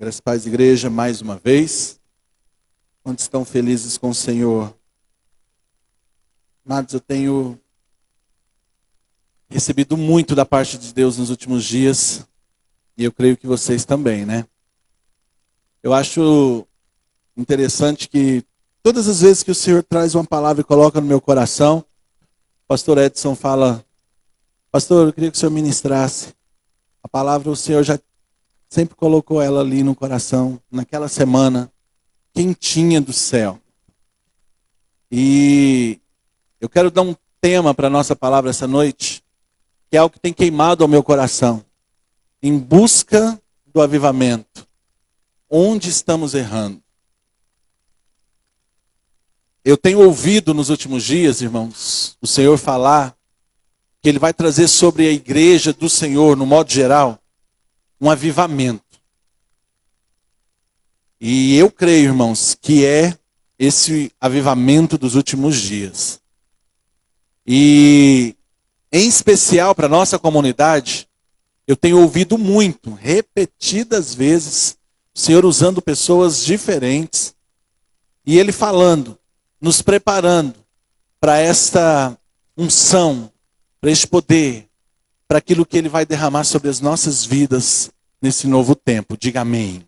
Graças a Deus, igreja, mais uma vez. Quantos estão felizes com o Senhor? Amados, eu tenho recebido muito da parte de Deus nos últimos dias. E eu creio que vocês também, né? Eu acho interessante que todas as vezes que o Senhor traz uma palavra e coloca no meu coração, o pastor Edson fala: pastor, eu queria que o Senhor ministrasse. A palavra o Senhor já sempre colocou ela ali no coração, naquela semana, quentinha do céu. E eu quero dar um tema para a nossa palavra essa noite, que é algo que tem queimado ao meu coração. Em busca do avivamento. Onde estamos errando? Eu tenho ouvido nos últimos dias, irmãos, o Senhor falar que Ele vai trazer sobre a igreja do Senhor, no modo geral, um avivamento. E eu creio, irmãos, que é esse avivamento dos últimos dias. E, em especial para a nossa comunidade, eu tenho ouvido muito, repetidas vezes, o Senhor usando pessoas diferentes, e Ele falando, nos preparando para esta unção, para este poder, para aquilo que Ele vai derramar sobre as nossas vidas nesse novo tempo. Diga amém.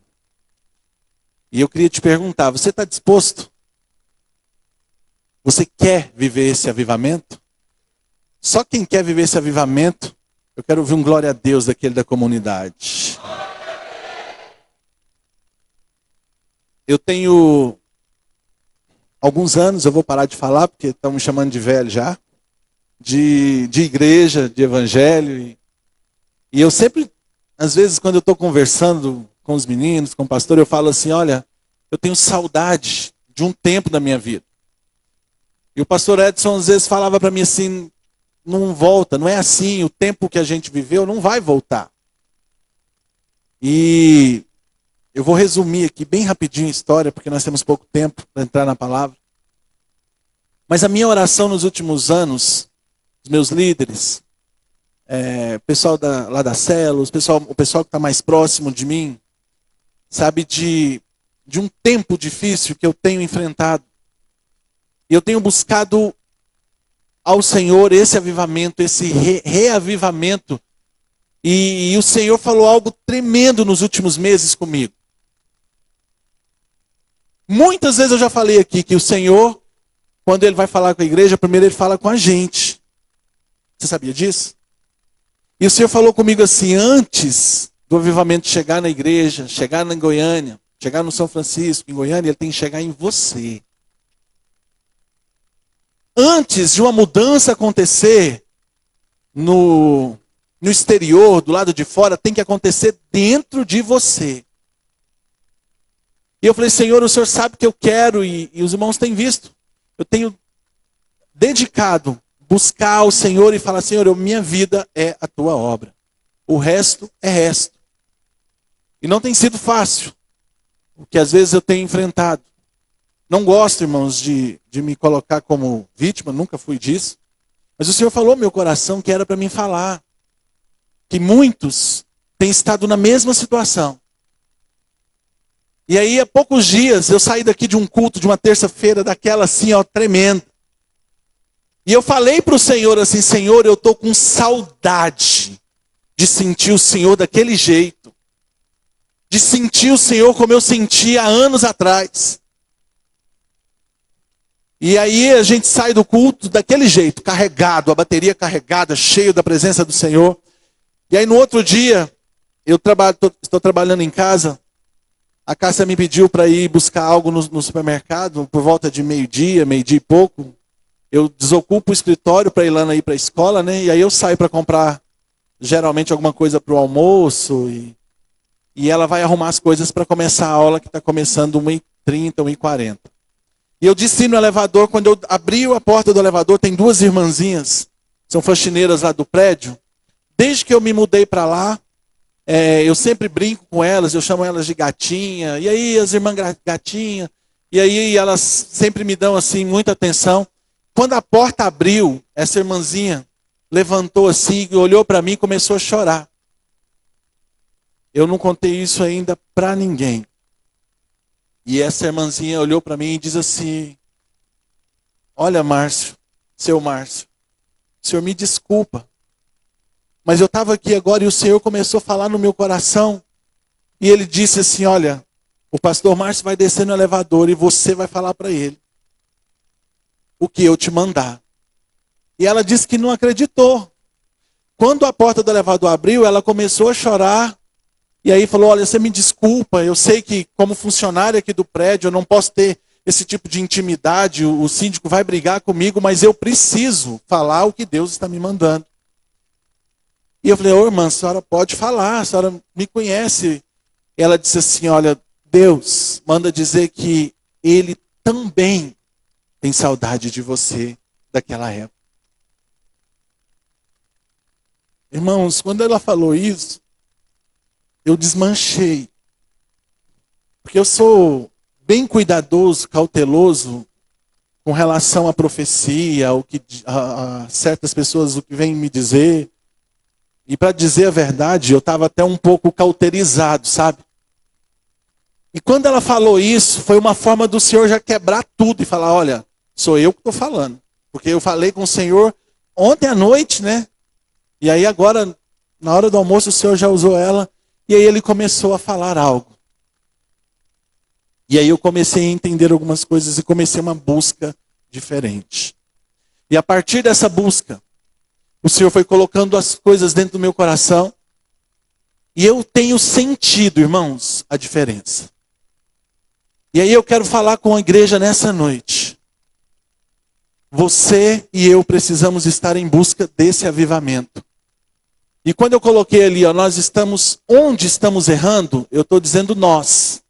E eu queria te perguntar, você está disposto? Você quer viver esse avivamento? Só quem quer viver esse avivamento, eu quero ouvir um glória a Deus daquele da comunidade. Eu tenho alguns anos, eu vou parar de falar, porque estão me chamando de velho já, de igreja, de evangelho. E eu sempre, às vezes, quando eu estou conversando com os meninos, com o pastor, eu falo assim: olha, eu tenho saudade de um tempo da minha vida. E o pastor Edson, às vezes, falava para mim assim: não volta, não é assim, o tempo que a gente viveu não vai voltar. E eu vou resumir aqui bem rapidinho a história, porque nós temos pouco tempo para entrar na palavra. Mas a minha oração nos últimos anos, os meus líderes, o pessoal lá da célula, o pessoal que está mais próximo de mim, sabe, de um tempo difícil que eu tenho enfrentado. E eu tenho buscado ao Senhor esse avivamento, esse reavivamento. E o Senhor falou algo tremendo nos últimos meses comigo. Muitas vezes eu já falei aqui que o Senhor, quando Ele vai falar com a igreja, primeiro Ele fala com a gente. Você sabia disso? E o Senhor falou comigo assim: antes do avivamento chegar na igreja, chegar em Goiânia, chegar no São Francisco, em Goiânia, Ele tem que chegar em você. Antes de uma mudança acontecer no exterior, do lado de fora, tem que acontecer dentro de você. E eu falei: Senhor, o Senhor sabe que eu quero, e os irmãos têm visto. Eu tenho dedicado, buscar ao Senhor e falar: Senhor, minha vida é a tua obra. O resto é resto. E não tem sido fácil, o que às vezes eu tenho enfrentado. Não gosto, irmãos, de me colocar como vítima, nunca fui disso. Mas o Senhor falou no meu coração que era para mim falar. Que muitos têm estado na mesma situação. E aí, há poucos dias, eu saí daqui de um culto, de uma terça-feira, daquela assim, ó, tremenda. E eu falei para o Senhor assim: Senhor, eu estou com saudade de sentir o Senhor daquele jeito. De sentir o Senhor como eu sentia há anos atrás. E aí a gente sai do culto daquele jeito, carregado, a bateria carregada, cheio da presença do Senhor. E aí no outro dia, estou trabalhando em casa, a Cássia me pediu para ir buscar algo no supermercado, por volta de meio-dia e pouco. Eu desocupo o escritório para ir lá para a escola, né? E aí eu saio para comprar, geralmente, alguma coisa para o almoço. E ela vai arrumar as coisas para começar a aula, que está começando 1h30, 1h40. E eu desci no elevador, quando eu abri a porta do elevador, tem duas irmãzinhas, são faxineiras lá do prédio. Desde que eu me mudei para lá, eu sempre brinco com elas, eu chamo elas de gatinha. E aí as irmãs gatinha, e aí elas sempre me dão assim muita atenção. Quando a porta abriu, essa irmãzinha levantou assim, olhou para mim e começou a chorar. Eu não contei isso ainda para ninguém. E essa irmãzinha olhou para mim e diz assim: olha, Márcio, seu Márcio, o senhor me desculpa, mas eu estava aqui agora e o Senhor começou a falar no meu coração. E ele disse assim: olha, o pastor Márcio vai descer no elevador e você vai falar para ele o que eu te mandar. E ela disse que não acreditou. Quando a porta do elevador abriu, ela começou a chorar. E aí falou: olha, você me desculpa, eu sei que como funcionária aqui do prédio eu não posso ter esse tipo de intimidade, o síndico vai brigar comigo, mas eu preciso falar o que Deus está me mandando. E eu falei: ô irmã, a senhora pode falar, a senhora me conhece. E ela disse assim: olha, Deus manda dizer que Ele também tem saudade de você daquela época. Irmãos, quando ela falou isso, eu desmanchei. Porque eu sou bem cuidadoso, cauteloso com relação à profecia, ao que a certas pessoas o que vêm me dizer. E para dizer a verdade, eu estava até um pouco cauterizado, sabe? E quando ela falou isso, foi uma forma do Senhor já quebrar tudo e falar: olha, sou eu que estou falando. Porque eu falei com o Senhor ontem à noite, né? E aí agora, na hora do almoço, o Senhor já usou ela. E aí ele começou a falar algo. E aí eu comecei a entender algumas coisas e comecei uma busca diferente. E a partir dessa busca, o Senhor foi colocando as coisas dentro do meu coração. E eu tenho sentido, irmãos, a diferença. E aí eu quero falar com a igreja nessa noite. Você e eu precisamos estar em busca desse avivamento. E quando eu coloquei ali, ó, nós estamos, onde estamos errando, eu estou dizendo nós.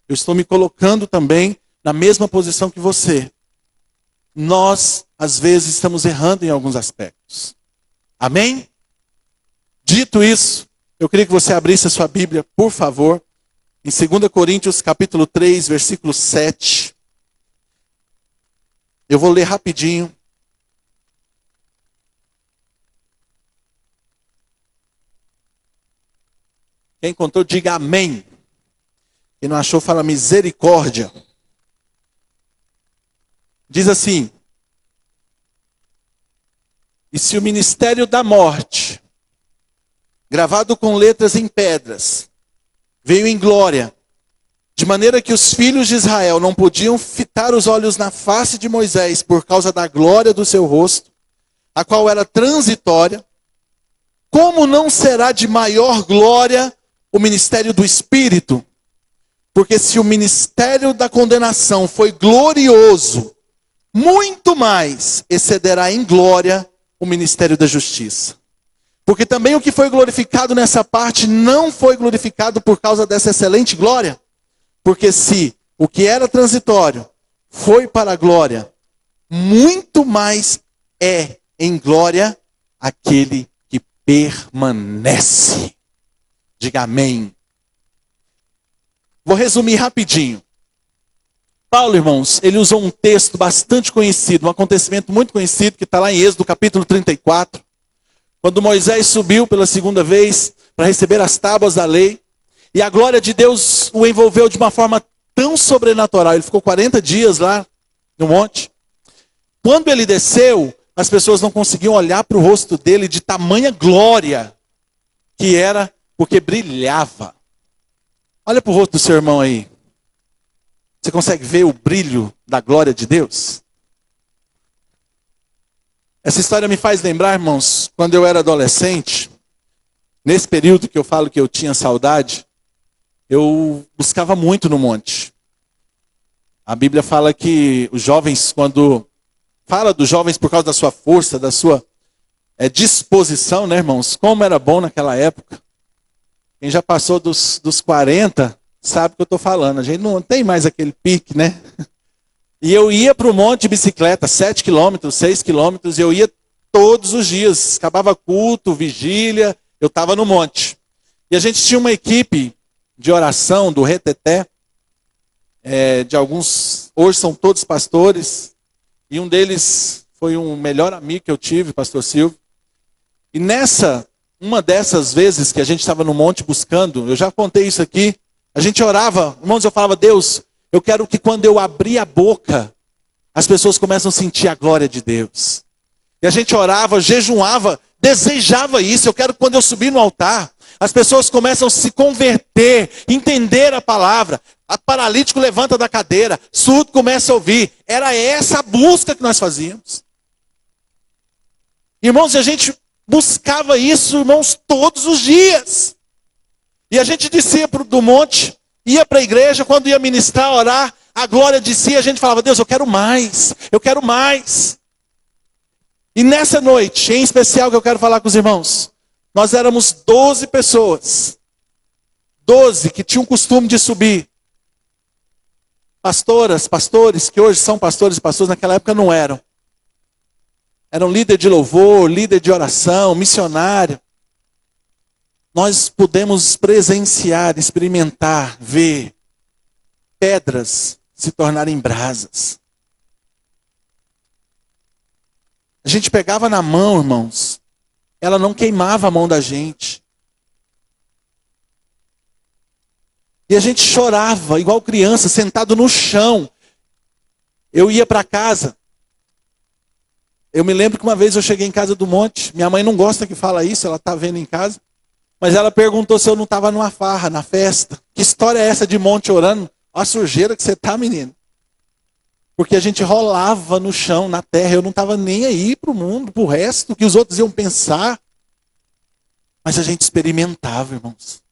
Eu estou me colocando também na mesma posição que você. Nós, às vezes, estamos errando em alguns aspectos. Amém? Dito isso, eu queria que você abrisse a sua Bíblia, por favor, em 2 Coríntios capítulo 3, versículo 7. Eu vou ler rapidinho. Quem encontrou, diga amém. Quem não achou, fala misericórdia. Diz assim: e se o ministério da morte, gravado com letras em pedras, veio em glória, de maneira que os filhos de Israel não podiam fitar os olhos na face de Moisés por causa da glória do seu rosto, a qual era transitória, como não será de maior glória o ministério do Espírito? Porque se o ministério da condenação foi glorioso, muito mais excederá em glória o ministério da justiça. Porque também o que foi glorificado nessa parte não foi glorificado por causa dessa excelente glória. Porque se o que era transitório foi para a glória, muito mais é em glória aquele que permanece. Diga amém. Vou resumir rapidinho. Paulo, irmãos, ele usou um texto bastante conhecido, um acontecimento muito conhecido, que está lá em Êxodo capítulo 34. Quando Moisés subiu pela segunda vez para receber as tábuas da lei, e a glória de Deus o envolveu de uma forma tão sobrenatural. Ele ficou 40 dias lá no monte. Quando ele desceu, as pessoas não conseguiam olhar para o rosto dele de tamanha glória que era, porque brilhava. Olha para o rosto do seu irmão aí. Você consegue ver o brilho da glória de Deus? Essa história me faz lembrar, irmãos, quando eu era adolescente, nesse período que eu falo que eu tinha saudade, eu buscava muito no monte. A Bíblia fala que os jovens, quando fala dos jovens por causa da sua força, da sua disposição, né, irmãos? Como era bom naquela época. Quem já passou dos 40 sabe o que eu estou falando. A gente não tem mais aquele pique, né? E eu ia para o monte de bicicleta, 7 quilômetros, 6 quilômetros, e eu ia todos os dias. Acabava culto, vigília, eu estava no monte. E a gente tinha uma equipe de oração do Reteté, de alguns, hoje são todos pastores, e um deles foi um melhor amigo que eu tive, pastor Silvio. E nessa Uma dessas vezes que a gente estava no monte buscando, eu já contei isso aqui, a gente orava, irmãos, eu falava, Deus, eu quero que quando eu abrir a boca, as pessoas começam a sentir a glória de Deus. E a gente orava, jejuava, desejava isso. Eu quero que quando eu subir no altar, as pessoas começam a se converter, entender a palavra. A paralítico levanta da cadeira, surdo começa a ouvir. Era essa a busca que nós fazíamos. Irmãos, a gente buscava isso, irmãos, todos os dias. E a gente descia do monte, ia para a igreja, quando ia ministrar, orar, a glória descia, a gente falava, Deus, eu quero mais, eu quero mais. E nessa noite, em especial que eu quero falar com os irmãos, nós éramos 12 pessoas. 12 que tinham o costume de subir. Pastoras, pastores, que hoje são pastores e pastoras, naquela época não eram. Eram líder de louvor, líder de oração, missionário. Nós pudemos presenciar, experimentar, ver pedras se tornarem brasas. A gente pegava na mão, irmãos, ela não queimava a mão da gente. E a gente chorava, igual criança, sentado no chão. Eu ia para casa. Eu me lembro que uma vez eu cheguei em casa do monte. Minha mãe não gosta que fala isso, ela está vendo em casa. Mas ela perguntou se eu não estava numa farra, na festa. Que história é essa de monte orando? Olha a sujeira que você está, menino. Porque a gente rolava no chão, na terra. Eu não estava nem aí para o mundo, para o resto, que os outros iam pensar. Mas a gente experimentava, irmãos.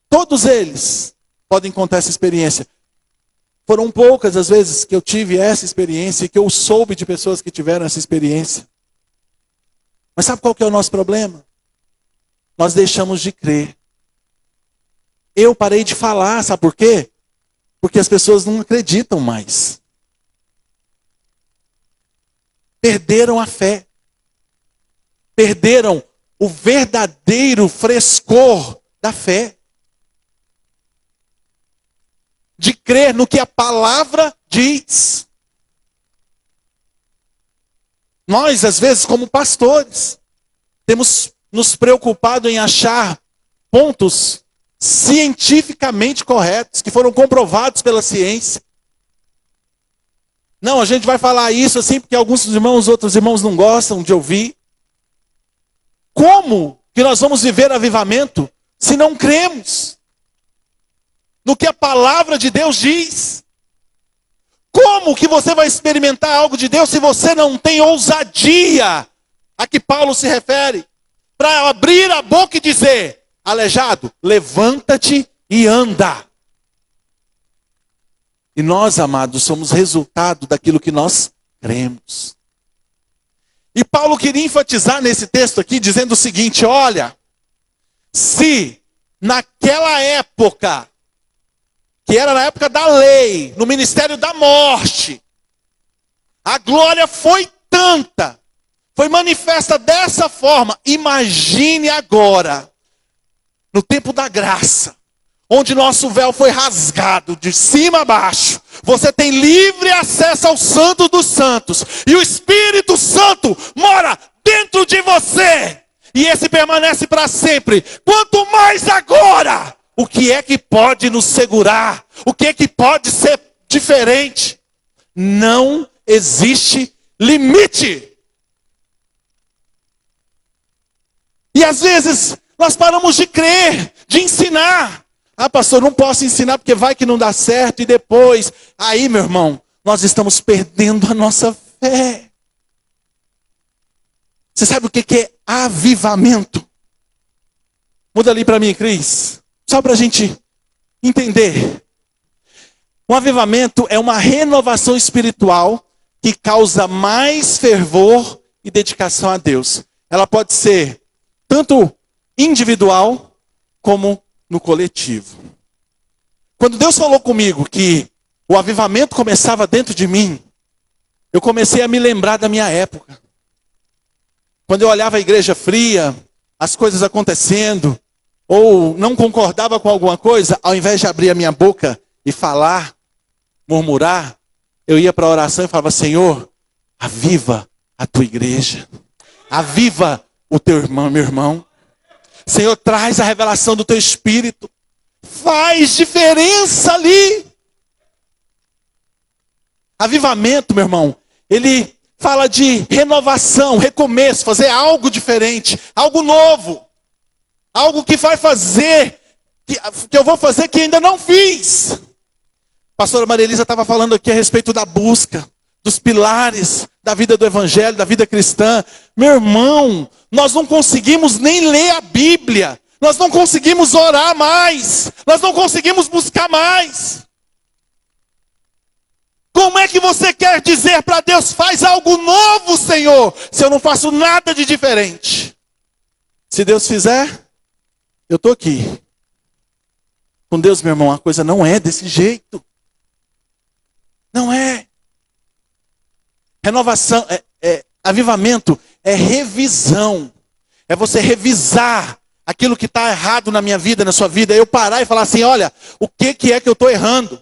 Todos eles podem contar essa experiência. Foram poucas as vezes que eu tive essa experiência e que eu soube de pessoas que tiveram essa experiência. Mas sabe qual que é o nosso problema? Nós deixamos de crer. Eu parei de falar, sabe por quê? Porque as pessoas não acreditam mais. Perderam a fé. Perderam o verdadeiro frescor da fé. De crer no que a palavra diz. Nós, às vezes, como pastores, temos nos preocupado em achar pontos cientificamente corretos, que foram comprovados pela ciência. Não, a gente vai falar isso assim porque alguns irmãos, outros irmãos não gostam de ouvir. Como que nós vamos viver avivamento se não cremos no que a palavra de Deus diz? Como que você vai experimentar algo de Deus se você não tem ousadia a que Paulo se refere? Para abrir a boca e dizer, aleijado, levanta-te e anda. E nós, amados, somos resultado daquilo que nós cremos. E Paulo queria enfatizar nesse texto aqui, dizendo o seguinte, olha, se naquela época, que era na época da lei, no ministério da morte, a glória foi tanta, foi manifesta dessa forma, imagine agora, no tempo da graça, onde nosso véu foi rasgado de cima a baixo, você tem livre acesso ao Santo dos Santos, e o Espírito Santo mora dentro de você, e esse permanece para sempre. Quanto mais agora, o que é que pode nos segurar? O que é que pode ser diferente? Não existe limite. E às vezes nós paramos de crer, de ensinar. Ah, pastor, não posso ensinar porque vai que não dá certo e depois. Aí, meu irmão, nós estamos perdendo a nossa fé. Você sabe o que é avivamento? Muda ali para mim, Cris. Só para a gente entender. Um avivamento é uma renovação espiritual que causa mais fervor e dedicação a Deus. Ela pode ser tanto individual como no coletivo. Quando Deus falou comigo que o avivamento começava dentro de mim, eu comecei a me lembrar da minha época. Quando eu olhava a igreja fria, as coisas acontecendo, ou não concordava com alguma coisa, ao invés de abrir a minha boca e falar, murmurar, eu ia para a oração e falava, Senhor, aviva a tua igreja. Aviva o teu irmão, meu irmão. Senhor, traz a revelação do teu Espírito. Faz diferença ali. Avivamento, meu irmão, ele fala de renovação, recomeço, fazer algo diferente, algo novo. Algo que vai fazer, que eu vou fazer que ainda não fiz. A pastora Maria Elisa estava falando aqui a respeito da busca, dos pilares da vida do Evangelho, da vida cristã. Meu irmão, nós não conseguimos nem ler a Bíblia. Nós não conseguimos orar mais. Nós não conseguimos buscar mais. Como é que você quer dizer para Deus, faz algo novo, Senhor, se eu não faço nada de diferente? Se Deus fizer, eu estou aqui. Com Deus, meu irmão, a coisa não é desse jeito. Não é. Renovação, avivamento é revisão. É você revisar aquilo que está errado na minha vida, na sua vida. Eu parar e falar assim, olha, o que é que eu estou errando?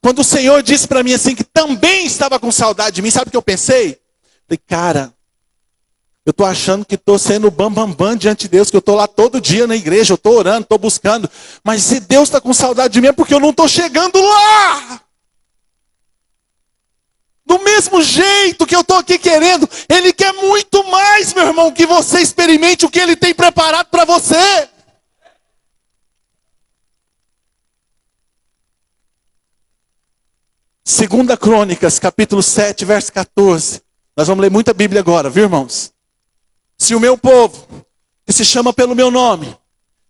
Quando o Senhor disse para mim assim, que também estava com saudade de mim, sabe o que eu pensei? Falei, cara, eu estou achando que estou sendo bam diante de Deus, que eu estou lá todo dia na igreja, eu estou orando, estou buscando. Mas se Deus está com saudade de mim é porque eu não estou chegando lá. Do mesmo jeito que eu estou aqui querendo, Ele quer muito mais, meu irmão, que você experimente o que Ele tem preparado para você. Segunda Crônicas, capítulo 7, verso 14. Nós vamos ler muita Bíblia agora, viu, irmãos? Se o meu povo, que se chama pelo meu nome,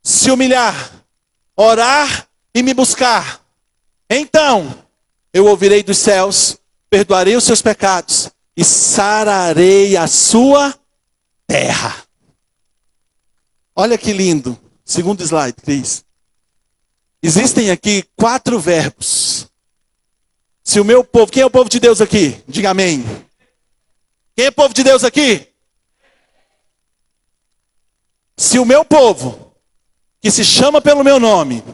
se humilhar, orar e me buscar, então eu ouvirei dos céus, perdoarei os seus pecados e sararei a sua terra. Olha que lindo. Segundo slide, Cris. Existem aqui 4 verbos. Se o meu povo, quem é o povo de Deus aqui? Diga amém. Quem é o povo de Deus aqui? Se o meu povo, que se chama pelo meu nome,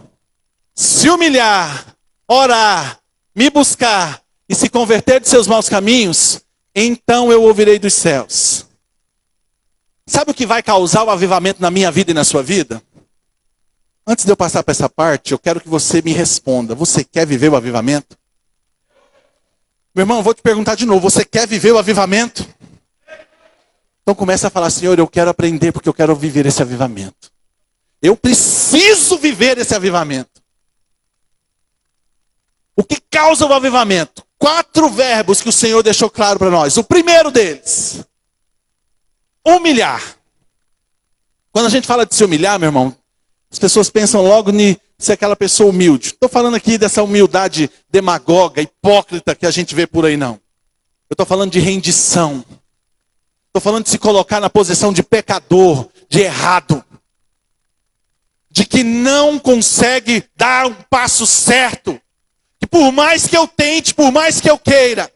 se humilhar, orar, me buscar e se converter de seus maus caminhos, então eu ouvirei dos céus. Sabe o que vai causar o avivamento na minha vida e na sua vida? Antes de eu passar para essa parte, eu quero que você me responda. Você quer viver o avivamento? Meu irmão, eu vou te perguntar de novo. Você quer viver o avivamento? Então começa a falar, Senhor, eu quero aprender porque eu quero viver esse avivamento. Eu preciso viver esse avivamento. O que causa o avivamento? 4 verbos que o Senhor deixou claro para nós. O primeiro deles, humilhar. Quando a gente fala de se humilhar, meu irmão, as pessoas pensam logo em ser aquela pessoa humilde. Estou falando aqui dessa humildade demagoga, hipócrita que a gente vê por aí, não. Eu estou falando de rendição. Estou falando de se colocar na posição de pecador, de errado. De que não consegue dar um passo certo. Que por mais que eu tente, por mais que eu queira.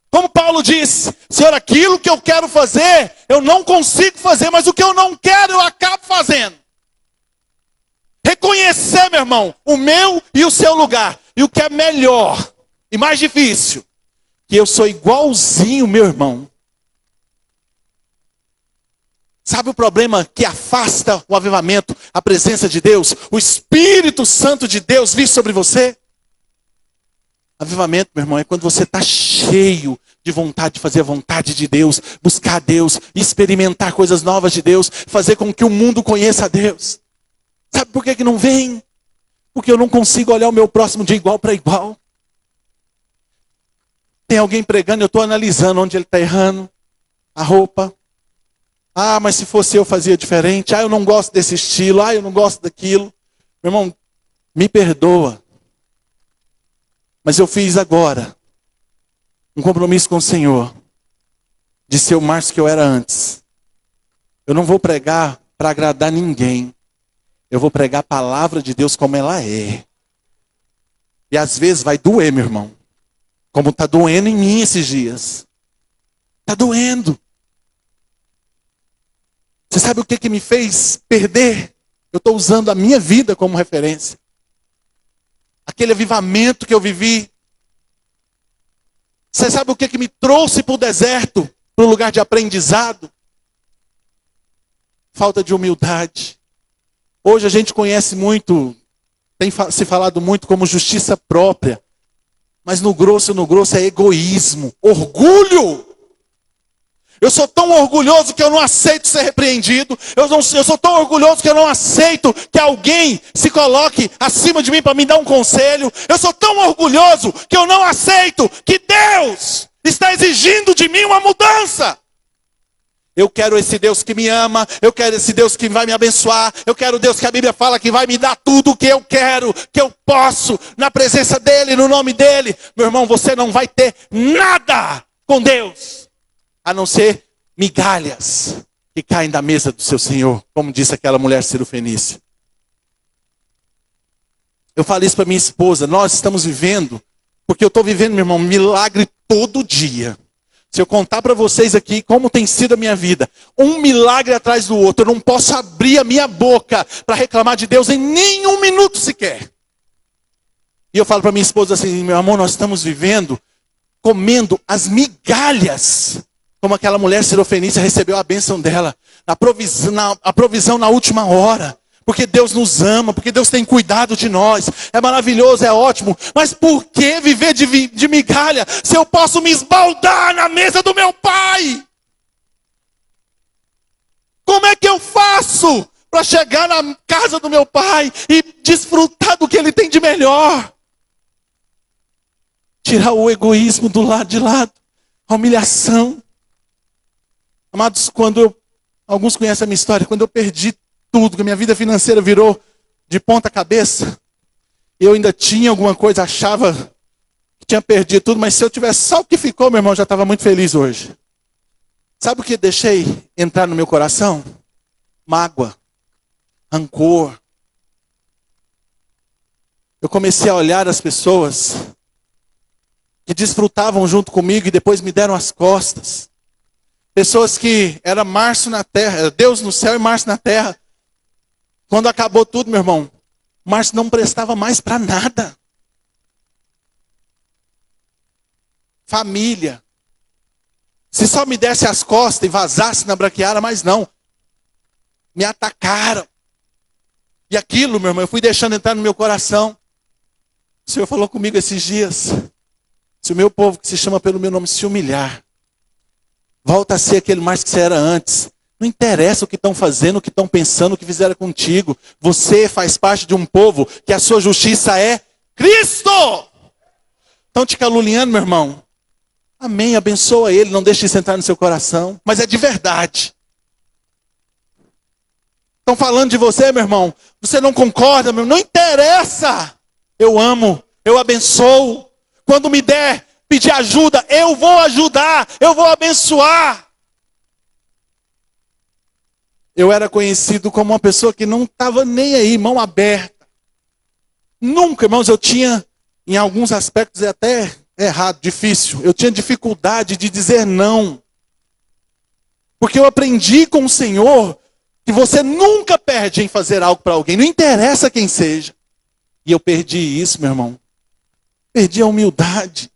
Como Paulo disse, Senhor, aquilo que eu quero fazer, eu não consigo fazer, mas o que eu não quero, eu acabo fazendo. Reconhecer, meu irmão, o meu e o seu lugar. E o que é melhor e mais difícil, que eu sou igualzinho, meu irmão. Sabe o problema que afasta o avivamento, a presença de Deus, o Espírito Santo de Deus vir sobre você? Avivamento, meu irmão, é quando você está cheio de vontade de fazer a vontade de Deus, buscar a Deus, experimentar coisas novas de Deus, fazer com que o mundo conheça a Deus. Sabe por que não vem? Porque eu não consigo olhar o meu próximo de igual para igual. Tem alguém pregando, eu estou analisando onde ele está errando, a roupa. Ah, mas se fosse eu fazia diferente. Ah, eu não gosto desse estilo. Ah, eu não gosto daquilo. Meu irmão, me perdoa. Mas eu fiz agora um compromisso com o Senhor de ser o Márcio que eu era antes. Eu não vou pregar para agradar ninguém. Eu vou pregar a palavra de Deus como ela é. E às vezes vai doer, meu irmão. Como está doendo em mim esses dias. Está doendo. Você sabe o que me fez perder? Eu estou usando a minha vida como referência. Aquele avivamento que eu vivi. Você sabe o que me trouxe para o deserto? Para o lugar de aprendizado? falta de humildade. Hoje a gente conhece muito, tem se falado muito como justiça própria. Mas no grosso é egoísmo, orgulho. Eu sou tão orgulhoso que eu não aceito ser repreendido. Eu sou tão orgulhoso que eu não aceito que alguém se coloque acima de mim para me dar um conselho. Eu sou tão orgulhoso que eu não aceito que Deus está exigindo de mim uma mudança. Eu quero esse Deus que me ama, eu quero esse Deus que vai me abençoar, eu quero o Deus que a Bíblia fala que vai me dar tudo o que eu quero, que eu posso, na presença dEle, no nome dEle. Meu irmão, você não vai ter nada com Deus, a não ser migalhas que caem da mesa do seu Senhor, como disse aquela mulher cirofenícia. Eu falei isso para minha esposa, nós estamos vivendo, porque eu estou vivendo, meu irmão, um milagre todo dia. Se eu contar para vocês aqui como tem sido a minha vida, um milagre atrás do outro, eu não posso abrir a minha boca para reclamar de Deus em nenhum minuto sequer. E eu falo para minha esposa assim, meu amor, nós estamos vivendo, comendo as migalhas, como aquela mulher cirofenícia recebeu a bênção dela, a provisão na última hora. Porque Deus nos ama, porque Deus tem cuidado de nós. É maravilhoso, é ótimo. Mas por que viver de migalha se eu posso me esbaldar na mesa do meu pai? Como é que eu faço para chegar na casa do meu pai e desfrutar do que ele tem de melhor? Tirar o egoísmo do lado de lado, a humilhação. Amados, alguns conhecem a minha história, quando eu perdi tudo, que a minha vida financeira virou de ponta cabeça, eu ainda tinha alguma coisa, achava que tinha perdido tudo, mas se eu tivesse só o que ficou, meu irmão, já estava muito feliz hoje. Sabe o que deixei entrar no meu coração? Mágoa, rancor. Eu comecei a olhar as pessoas que desfrutavam junto comigo e depois me deram as costas. Pessoas que era Março na terra, era Deus no céu e Março na terra. Quando acabou tudo, meu irmão, Márcio não prestava mais para nada. Família. Se só me desse as costas e vazasse na braquiara, mas não. Me atacaram. E aquilo, meu irmão, eu fui deixando entrar no meu coração. O Senhor falou comigo esses dias. Se o meu povo que se chama pelo meu nome se humilhar, volta a ser aquele mais que você era antes. Não interessa o que estão fazendo, o que estão pensando, o que fizeram contigo. Você faz parte de um povo que a sua justiça é Cristo. Estão te caluniando, meu irmão? Amém, abençoa ele, não deixe isso entrar no seu coração. Mas é de verdade. Estão falando de você, meu irmão. Você não concorda, meu irmão? Não interessa. Eu amo, eu abençoo. Quando me der, pedir ajuda, eu vou ajudar, eu vou abençoar. Eu era conhecido como uma pessoa que não estava nem aí, mão aberta. Nunca, irmãos, eu tinha, em alguns aspectos é até errado, difícil. Eu tinha dificuldade de dizer não. Porque eu aprendi com o Senhor que você nunca perde em fazer algo para alguém. Não interessa quem seja. E eu perdi isso, meu irmão. Perdi a humildade.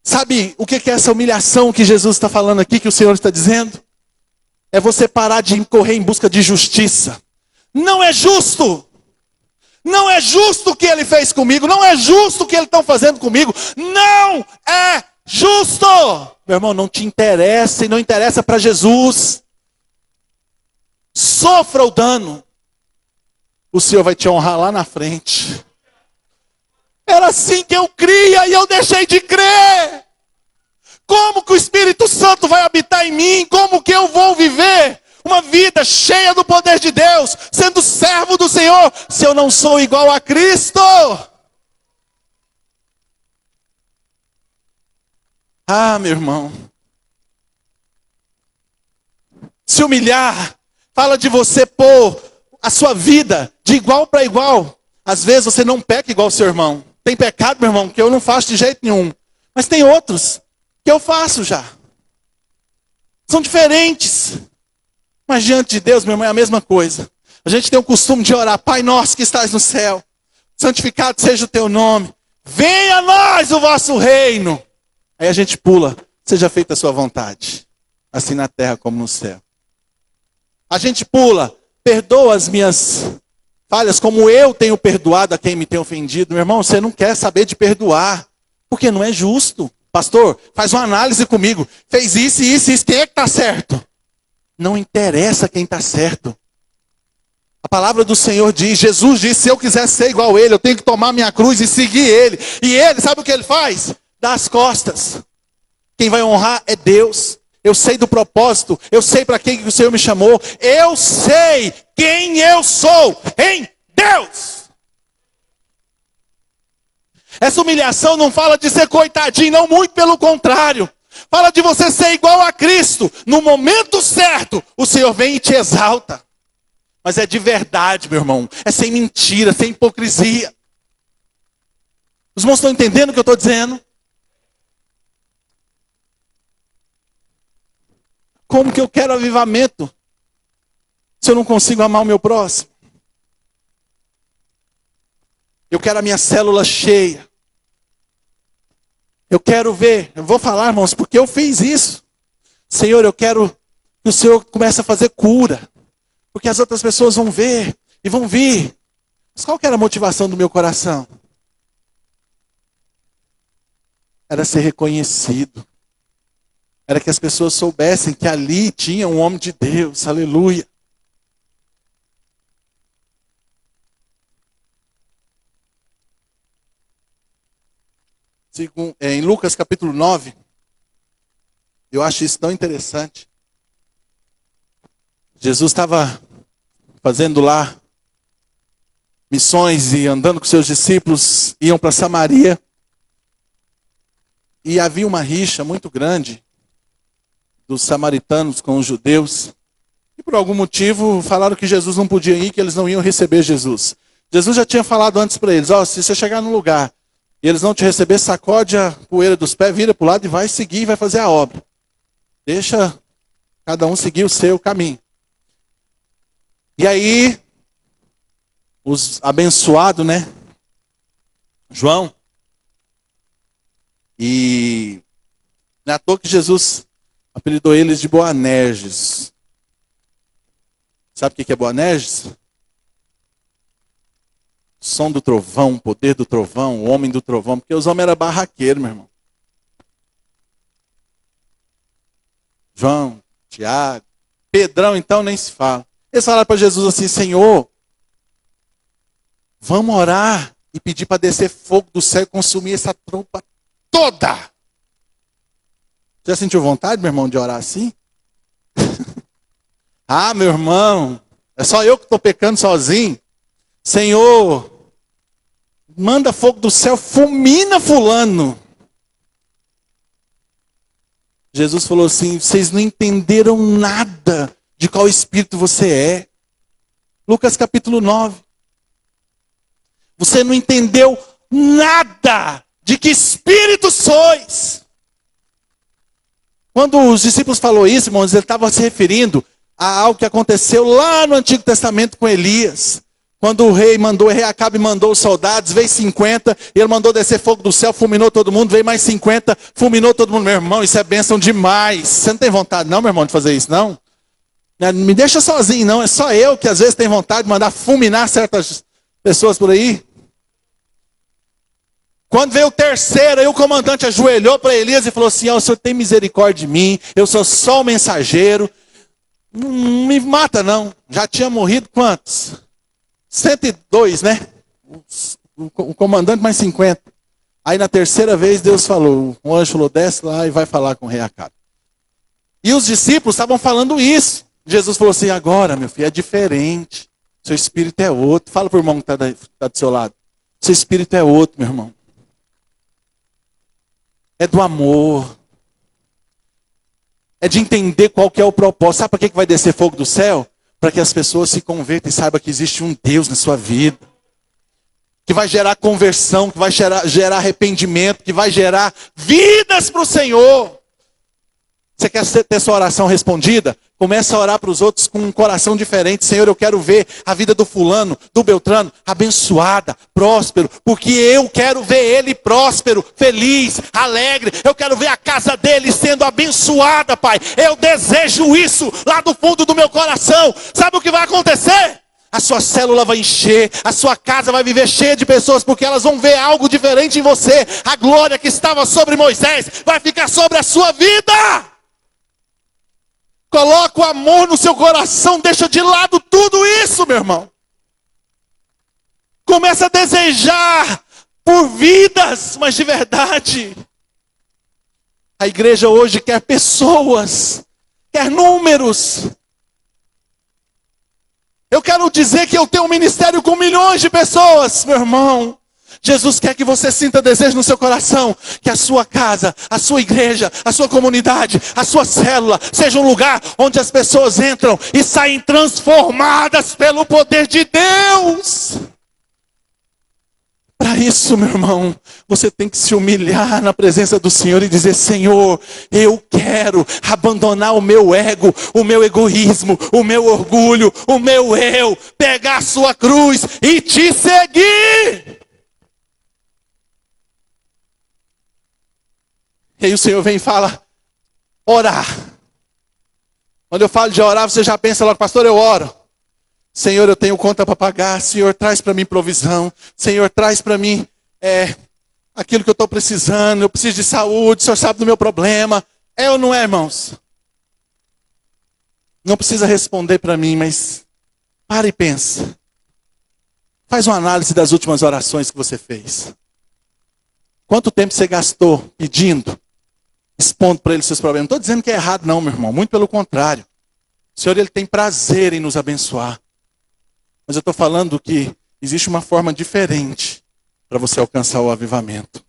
Sabe o que é essa humilhação que Jesus está falando aqui, que o Senhor está dizendo? É você parar de correr em busca de justiça. Não é justo. Não é justo o que ele fez comigo. Não é justo o que eles estão fazendo comigo. Não é justo. Meu irmão, não te interessa e não interessa para Jesus. Sofra o dano. O Senhor vai te honrar lá na frente. Era assim que eu cria e eu deixei de crer. Como que o Espírito Santo vai habitar em mim? Como que eu vou viver uma vida cheia do poder de Deus, sendo servo do Senhor, se eu não sou igual a Cristo? Ah, meu irmão. Se humilhar, fala de você pôr a sua vida de igual para igual. Às vezes você não peca igual o seu irmão. Tem pecado, meu irmão, que eu não faço de jeito nenhum. Mas tem outros que eu faço já. São diferentes. Mas diante de Deus, meu irmão, é a mesma coisa. A gente tem o costume de orar: Pai nosso que estás no céu, santificado seja o teu nome. Venha a nós o vosso reino. Aí a gente pula: seja feita a sua vontade. assim na terra como no céu. A gente pula, perdoa as minhas falhas como eu tenho perdoado a quem me tem ofendido. Meu irmão, você não quer saber de perdoar, porque não é justo. Pastor, faz uma análise comigo. Fez isso, isso, isso. Quem é que está certo? Não interessa quem está certo. A palavra do Senhor diz, Jesus disse, se eu quiser ser igual a Ele, eu tenho que tomar minha cruz e seguir Ele. E Ele, sabe o que Ele faz? Dá as costas. Quem vai honrar é Deus. Eu sei do propósito, eu sei para quem que o Senhor me chamou. Eu sei quem eu sou em Deus. Essa humilhação não fala de ser coitadinho, não, muito pelo contrário. Fala de você ser igual a Cristo. No momento certo, o Senhor vem e te exalta. Mas é de verdade, meu irmão. É sem mentira, sem hipocrisia. Os irmãos estão entendendo o que eu estou dizendo? Como que eu quero avivamento se eu não consigo amar o meu próximo? Eu quero a minha célula cheia. Eu quero ver, eu vou falar, irmãos, porque eu fiz isso. Senhor, eu quero que o Senhor comece a fazer cura. Porque as outras pessoas vão ver e vão vir. Mas qual que era a motivação do meu coração? Era ser reconhecido. Era que as pessoas soubessem que ali tinha um homem de Deus. Aleluia. Em Lucas capítulo 9, eu acho isso tão interessante. Jesus estava fazendo lá missões e andando com seus discípulos, iam para Samaria. E havia uma rixa muito grande dos samaritanos com os judeus. E por algum motivo falaram que Jesus não podia ir, que eles não iam receber Jesus. Jesus já tinha falado antes para eles, se você chegar num lugar e eles não te receber, sacode a poeira dos pés, vira para o lado e vai seguir e vai fazer a obra. Deixa cada um seguir o seu caminho. E aí, os abençoados, né? João. E não é à toa que Jesus apelidou eles de Boanerges. Sabe o que é Boanerges? Som do trovão, poder do trovão, o homem do trovão. Porque os homens eram barraqueiros, meu irmão. João, Tiago, Pedrão, então nem se fala. Eles falaram para Jesus assim, Senhor, vamos orar e pedir para descer fogo do céu e consumir essa tropa toda. Já sentiu vontade, meu irmão, de orar assim? Meu irmão, é só eu que estou pecando sozinho. Senhor, manda fogo do céu, fulmina fulano. Jesus falou assim, vocês não entenderam nada de qual espírito você é. Lucas capítulo 9. Você não entendeu nada de que espírito sois. Quando os discípulos falaram isso, irmãos, ele estava se referindo a algo que aconteceu lá no Antigo Testamento com Elias. Quando o rei Acabe mandou os soldados, veio 50, e ele mandou descer fogo do céu, fulminou todo mundo, veio mais 50, fulminou todo mundo. Meu irmão, isso é bênção demais. Você não tem vontade não, meu irmão, de fazer isso, não? Não me deixa sozinho, não. É só eu que às vezes tenho vontade de mandar fulminar certas pessoas por aí. Quando veio o terceiro, aí o comandante ajoelhou para Elias e falou assim, o senhor tem misericórdia de mim, eu sou só o mensageiro. Não me mata não. Já tinha morrido quantos? 102, né? O comandante mais 50. Aí na terceira vez Deus falou, o anjo falou, desce lá e vai falar com o rei Acabe. E os discípulos estavam falando isso. Jesus falou assim, agora meu filho, é diferente. Seu espírito é outro. Fala para o irmão que está do seu lado. Seu espírito é outro, meu irmão. É do amor. É de entender qual que é o propósito. Sabe para que vai descer fogo do céu? Para que as pessoas se convertam e saibam que existe um Deus na sua vida. Que vai gerar conversão, que vai gerar arrependimento, que vai gerar vidas para o Senhor. Você quer ter sua oração respondida? Começa a orar para os outros com um coração diferente. Senhor, eu quero ver a vida do fulano, do Beltrano, abençoada, próspero. Porque eu quero ver ele próspero, feliz, alegre. Eu quero ver a casa dele sendo abençoada, Pai. Eu desejo isso lá do fundo do meu coração. Sabe o que vai acontecer? A sua célula vai encher, a sua casa vai viver cheia de pessoas, porque elas vão ver algo diferente em você. A glória que estava sobre Moisés vai ficar sobre a sua vida. Coloca o amor no seu coração, deixa de lado tudo isso, meu irmão. Começa a desejar por vidas, mas de verdade. A igreja hoje quer pessoas, quer números. Eu quero dizer que eu tenho um ministério com milhões de pessoas, meu irmão. Jesus quer que você sinta desejo no seu coração, que a sua casa, a sua igreja, a sua comunidade, a sua célula, seja um lugar onde as pessoas entram e saem transformadas pelo poder de Deus. Para isso, meu irmão, você tem que se humilhar na presença do Senhor e dizer: Senhor, eu quero abandonar o meu ego, o meu egoísmo, o meu orgulho, o meu eu, pegar a sua cruz e te seguir. E aí o Senhor vem e fala: orar. Quando eu falo de orar, você já pensa logo: pastor, eu oro. Senhor, eu tenho conta para pagar. Senhor, traz para mim provisão. Senhor, traz para mim aquilo que eu estou precisando. Eu preciso de saúde. O Senhor sabe do meu problema. É ou não é, irmãos? Não precisa responder para mim, mas para e pensa. Faz uma análise das últimas orações que você fez. Quanto tempo você gastou pedindo, expondo para Ele seus problemas? Não estou dizendo que é errado não, meu irmão. Muito pelo contrário. O Senhor, Ele tem prazer em nos abençoar. Mas eu estou falando que existe uma forma diferente para você alcançar o avivamento.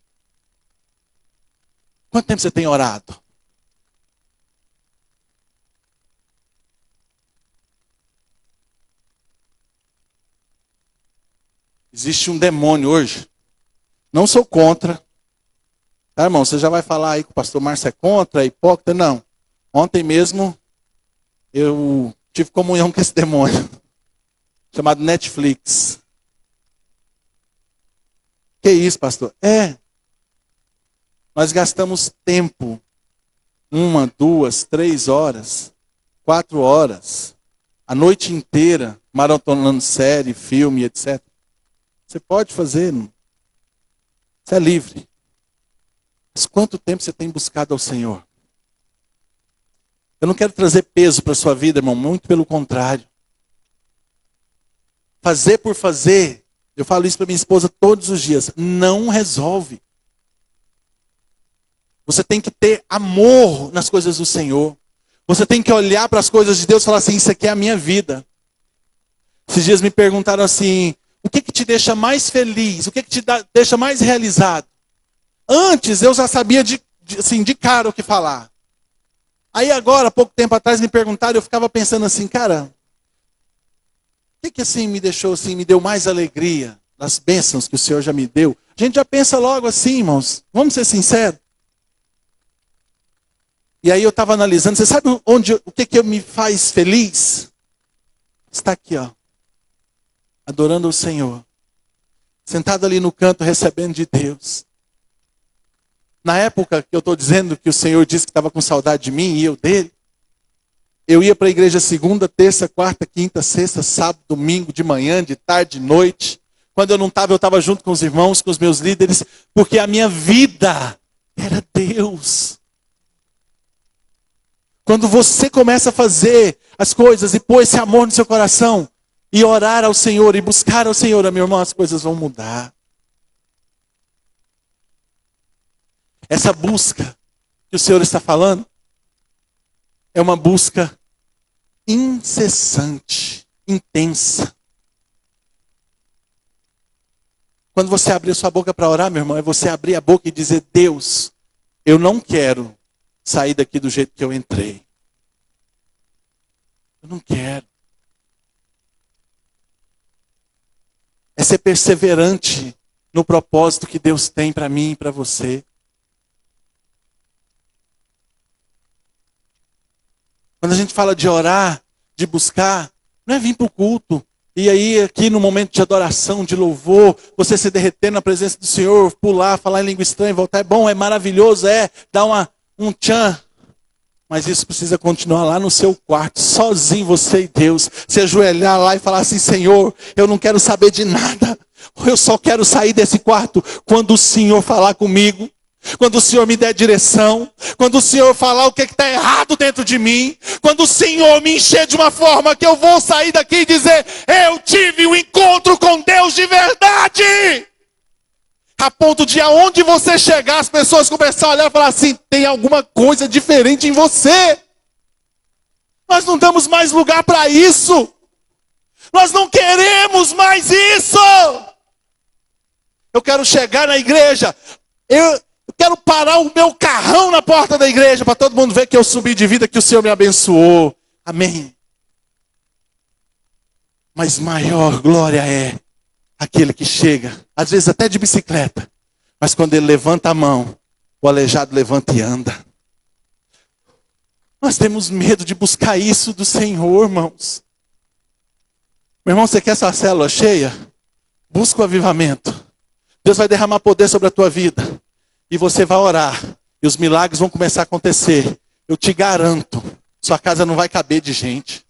Quanto tempo você tem orado? Existe um demônio hoje. Não sou contra. Tá, irmão? Você já vai falar aí que o pastor Márcio é contra, é hipócrita? Não. Ontem mesmo eu tive comunhão com esse demônio. Chamado Netflix. Que isso, pastor? Nós gastamos tempo. 1, 2, 3 horas. 4 horas. A noite inteira. Maratonando série, filme, etc. Você pode fazer. Você é livre. Mas quanto tempo você tem buscado ao Senhor? Eu não quero trazer peso para a sua vida, irmão. Muito pelo contrário. Fazer por fazer, eu falo isso para minha esposa todos os dias, não resolve. Você tem que ter amor nas coisas do Senhor. Você tem que olhar para as coisas de Deus e falar assim: isso aqui é a minha vida. Esses dias me perguntaram assim: o que te deixa mais feliz? O que te deixa mais realizado? Antes eu já sabia de cara o que falar. Aí agora, pouco tempo atrás, me perguntaram, eu ficava pensando assim: cara, o que assim me deixou assim, me deu mais alegria das bênçãos que o Senhor já me deu? A gente já pensa logo assim, irmãos. Vamos ser sinceros. E aí eu estava analisando, você sabe o que me faz feliz? Está aqui, ó. Adorando o Senhor. Sentado ali no canto, recebendo de Deus. Na época que eu estou dizendo que o Senhor disse que estava com saudade de mim e eu dele, eu ia para a igreja segunda, terça, quarta, quinta, sexta, sábado, domingo, de manhã, de tarde, de noite. Quando eu não estava, eu estava junto com os irmãos, com os meus líderes, porque a minha vida era Deus. Quando você começa a fazer as coisas e pôr esse amor no seu coração, e orar ao Senhor, e buscar ao Senhor, meu irmão, as coisas vão mudar. Essa busca que o Senhor está falando, é uma busca incessante, intensa. Quando você abrir a sua boca para orar, meu irmão, é você abrir a boca e dizer: Deus, eu não quero sair daqui do jeito que eu entrei. Eu não quero. É ser perseverante no propósito que Deus tem para mim e para você. Quando a gente fala de orar, de buscar, não é vir para o culto. E aí, aqui no momento de adoração, de louvor, você se derreter na presença do Senhor, pular, falar em língua estranha, voltar, é bom, é maravilhoso, dar um tchan. Mas isso precisa continuar lá no seu quarto, sozinho, você e Deus. Se ajoelhar lá e falar assim, Senhor, eu não quero saber de nada. Eu só quero sair desse quarto quando o Senhor falar comigo. Quando o Senhor me der direção, quando o Senhor falar o que está errado dentro de mim, quando o Senhor me encher de uma forma que eu vou sair daqui e dizer, eu tive um encontro com Deus de verdade. A ponto de aonde você chegar, as pessoas começarem a olhar e falar assim, tem alguma coisa diferente em você. Nós não damos mais lugar para isso. Nós não queremos mais isso. Eu quero chegar na igreja, eu quero parar o meu carrão na porta da igreja para todo mundo ver que eu subi de vida, que o Senhor me abençoou. Amém. Mas maior glória é aquele que chega, às vezes até de bicicleta, mas quando ele levanta a mão, o aleijado levanta e anda. Nós temos medo de buscar isso do Senhor, irmãos. Meu irmão, você quer sua célula cheia? Busca o avivamento. Deus vai derramar poder sobre a tua vida. E você vai orar. E os milagres vão começar a acontecer. Eu te garanto. Sua casa não vai caber de gente.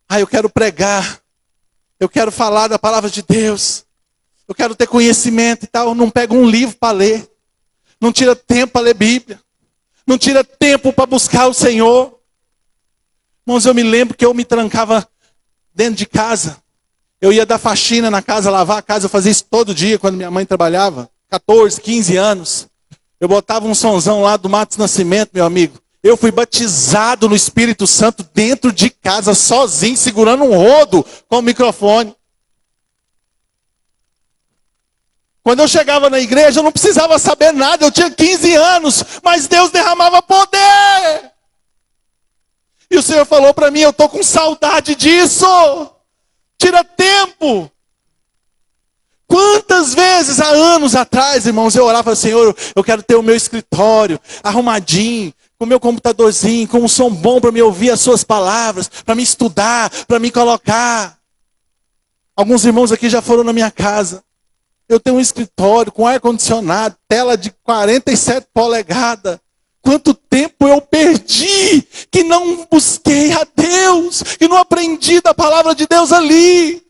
Eu quero pregar. Eu quero falar da palavra de Deus. Eu quero ter conhecimento e tal. Não pega um livro para ler. Não tira tempo para ler Bíblia. Não tira tempo para buscar o Senhor. Irmãos, eu me lembro que eu me trancava dentro de casa. Eu ia dar faxina na casa, lavar a casa. Eu fazia isso todo dia quando minha mãe trabalhava. 14, 15 anos. Eu botava um sonzão lá do Matos Nascimento, meu amigo. Eu fui batizado no Espírito Santo dentro de casa, sozinho, segurando um rodo com o microfone. Quando eu chegava na igreja, eu não precisava saber nada. Eu tinha 15 anos, mas Deus derramava poder. E o Senhor falou para mim, eu estou com saudade disso. Tira tempo. Quantas vezes, há anos atrás, irmãos, eu orava, Senhor, eu quero ter o meu escritório arrumadinho, com o meu computadorzinho, com um som bom para me ouvir as suas palavras, para me estudar, para me colocar. Alguns irmãos aqui já foram na minha casa. Eu tenho um escritório com ar-condicionado, tela de 47 polegadas. Quanto tempo eu perdi, que não busquei a Deus, que não aprendi da palavra de Deus ali.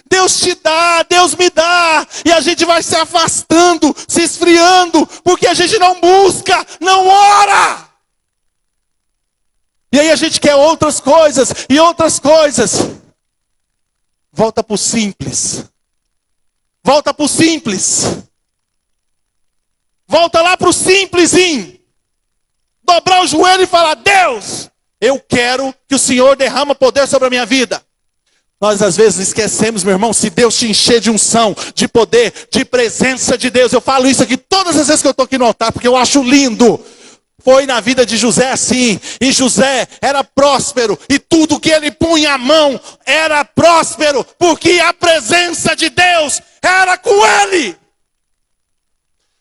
Deus te dá, Deus me dá, e a gente vai se afastando, se esfriando, porque a gente não busca, não ora. E aí a gente quer outras coisas, e outras coisas. Volta para o simples. Volta para o simples. Volta lá para o simplesinho. Dobrar o joelho e falar, Deus, eu quero que o Senhor derrama poder sobre a minha vida. Nós às vezes esquecemos, meu irmão, se Deus te encher de unção, de poder, de presença de Deus. Eu falo isso aqui todas as vezes que eu estou aqui no altar, porque eu acho lindo. Foi na vida de José assim, e José era próspero, e tudo que ele punha a mão era próspero, porque a presença de Deus era com ele.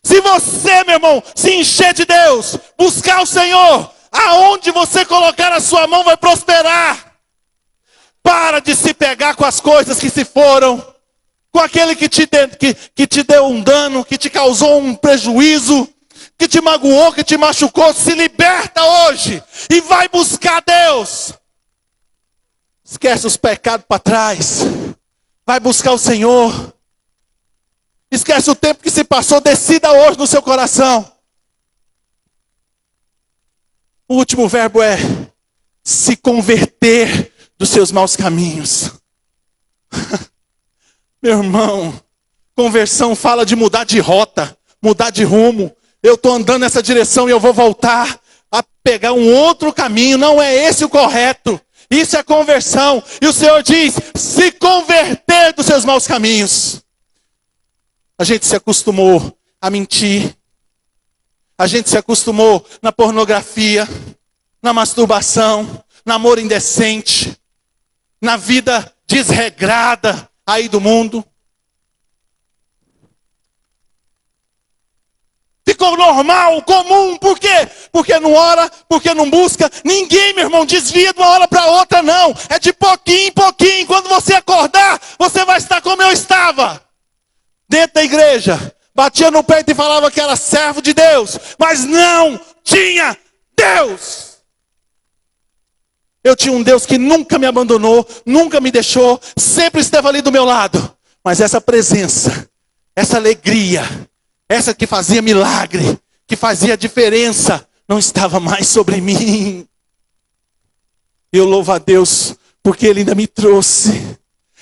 Se você, meu irmão, se encher de Deus, buscar o Senhor, aonde você colocar a sua mão vai prosperar. Para de se pegar com as coisas que se foram, com aquele que te deu um dano, que te causou um prejuízo, que te magoou, que te machucou. Se liberta hoje e vai buscar Deus. Esquece os pecados para trás. Vai buscar o Senhor. Esquece o tempo que se passou, decida hoje no seu coração. O último verbo é se converter dos seus maus caminhos. Meu irmão, conversão fala de mudar de rota, mudar de rumo. Eu estou andando nessa direção e eu vou voltar a pegar um outro caminho. Não é esse o correto. Isso é conversão. E o Senhor diz, se converter dos seus maus caminhos. A gente se acostumou a mentir. A gente se acostumou na pornografia, na masturbação, namoro indecente, na vida desregrada aí do mundo. ficou normal, comum. Por quê? Porque não ora, porque não busca. Ninguém, meu irmão, desvia de uma hora para outra, não. É de pouquinho em pouquinho. Quando você acordar, você vai estar como eu estava. Dentro da igreja, batia no peito e falava que era servo de Deus, mas não tinha Deus. Eu tinha um Deus que nunca me abandonou, nunca me deixou, sempre esteve ali do meu lado. Mas essa presença, essa alegria, essa que fazia milagre, que fazia diferença, não estava mais sobre mim. Eu louvo a Deus, porque Ele ainda me trouxe.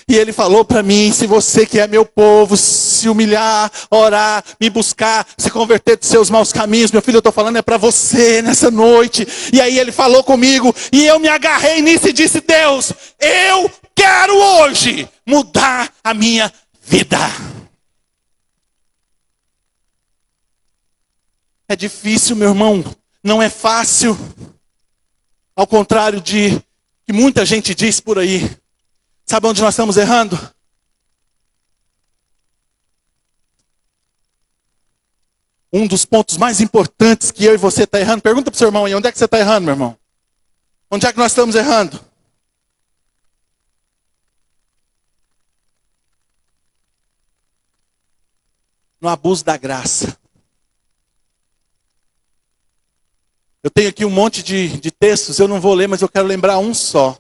E Ele falou para mim, se você que é meu povo, se humilhar, orar, me buscar, se converter dos seus maus caminhos, meu filho, eu estou falando é para você nessa noite. E aí Ele falou comigo, e eu me agarrei nisso e disse, Deus, eu quero hoje mudar a minha vida. É difícil, meu irmão, não é fácil. Ao contrário de que muita gente diz por aí. Sabe onde nós estamos errando? Um dos pontos mais importantes que eu e você estão errando. Pergunta para o seu irmão aí, onde é que você está errando, meu irmão? Onde é que nós estamos errando? No abuso da graça. Eu tenho aqui um monte de textos, eu não vou ler, mas eu quero lembrar um só.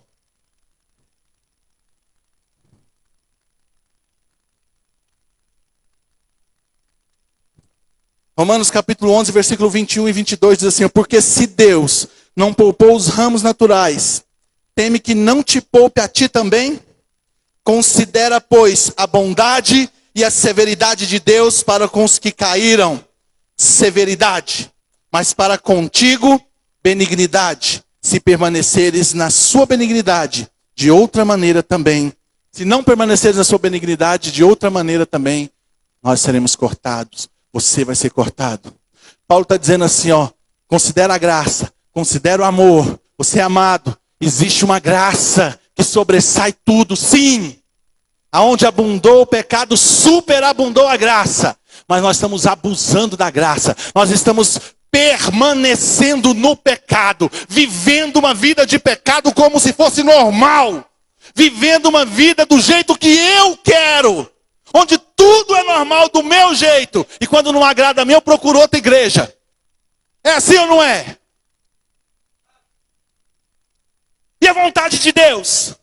Romanos capítulo 11, versículo 21 e 22 diz assim, porque se Deus não poupou os ramos naturais, teme que não te poupe a ti também? Considera, pois, a bondade e a severidade de Deus para com os que caíram. Severidade, mas para contigo, benignidade. Se permaneceres na sua benignidade, de outra maneira também. Se não permaneceres na sua benignidade, de outra maneira também, nós seremos cortados. Você vai ser cortado. Paulo está dizendo assim, ó, considera a graça, considera o amor, você é amado. Existe uma graça que sobressai tudo, sim. Aonde abundou o pecado, superabundou a graça. Mas nós estamos abusando da graça. Nós estamos permanecendo no pecado, vivendo uma vida de pecado como se fosse normal. Vivendo uma vida do jeito que eu quero. Onde tudo é normal do meu jeito. E quando não agrada a mim, eu procuro outra igreja. É assim ou não é? E a vontade de Deus?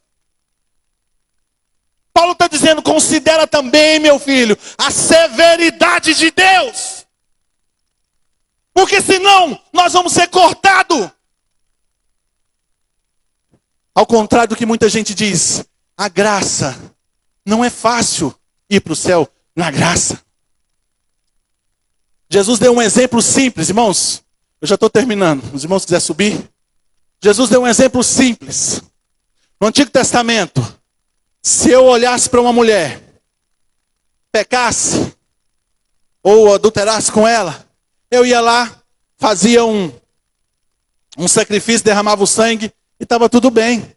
Paulo está dizendo, considera também, meu filho, a severidade de Deus. Porque senão, nós vamos ser cortados. Ao contrário do que muita gente diz, a graça não é fácil. Ir para o céu na graça. Jesus deu um exemplo simples, irmãos. Eu já estou terminando. Os irmãos quiserem subir. Jesus deu um exemplo simples. No Antigo Testamento, se eu olhasse para uma mulher, pecasse, ou adulterasse com ela, eu ia lá, fazia um sacrifício, derramava o sangue, e estava tudo bem.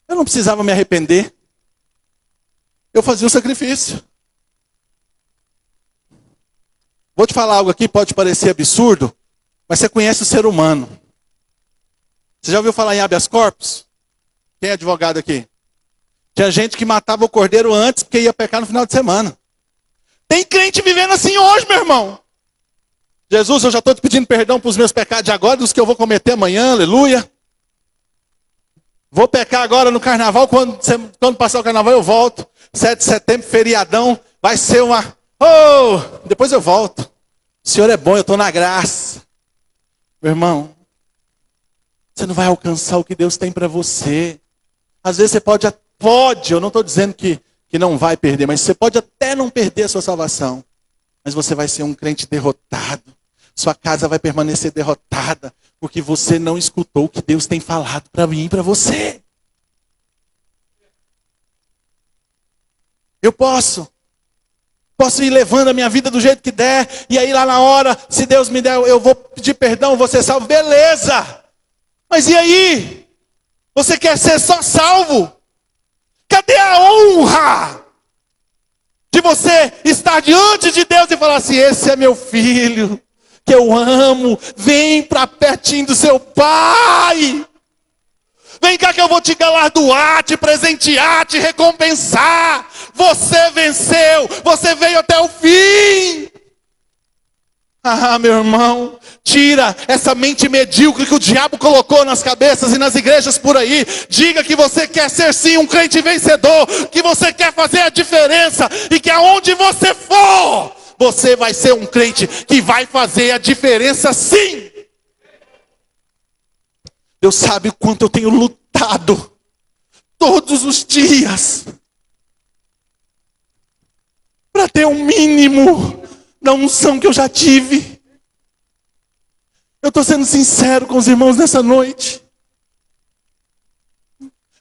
Eu não precisava me arrepender. Eu fazia o sacrifício. Vou te falar algo aqui, pode parecer absurdo, mas você conhece o ser humano. Você já ouviu falar em habeas corpus? Quem é advogado aqui? Tinha gente que matava o cordeiro antes porque ia pecar no final de semana. Tem crente vivendo assim hoje, meu irmão. Jesus, eu já estou te pedindo perdão para os meus pecados de agora, dos que eu vou cometer amanhã, aleluia. Vou pecar agora no carnaval, quando passar o carnaval eu volto. 7 de setembro, feriadão, vai ser uma... Oh, depois eu volto. O Senhor é bom, eu estou na graça. Meu irmão, você não vai alcançar o que Deus tem para você. Às vezes você pode, eu não estou dizendo que não vai perder, mas você pode até não perder a sua salvação. Mas você vai ser um crente derrotado. Sua casa vai permanecer derrotada, porque você não escutou o que Deus tem falado para mim e para você. Eu posso ir levando a minha vida do jeito que der, e aí lá na hora, se Deus me der, eu vou pedir perdão, vou ser salvo, beleza. Mas e aí? Você quer ser só salvo? Cadê a honra de você estar diante de Deus e falar assim, esse é meu filho, que eu amo. Vem para pertinho do seu Pai. Vem cá que eu vou te galardoar, te presentear, te recompensar. Você venceu, você veio até o fim. Ah, meu irmão, tira essa mente medíocre que o diabo colocou nas cabeças e nas igrejas por aí. Diga que você quer ser sim um crente vencedor, que você quer fazer a diferença e que aonde você for, você vai ser um crente que vai fazer a diferença sim. Deus sabe o quanto eu tenho lutado todos os dias para ter um mínimo da unção que eu já tive. Eu estou sendo sincero com os irmãos nessa noite.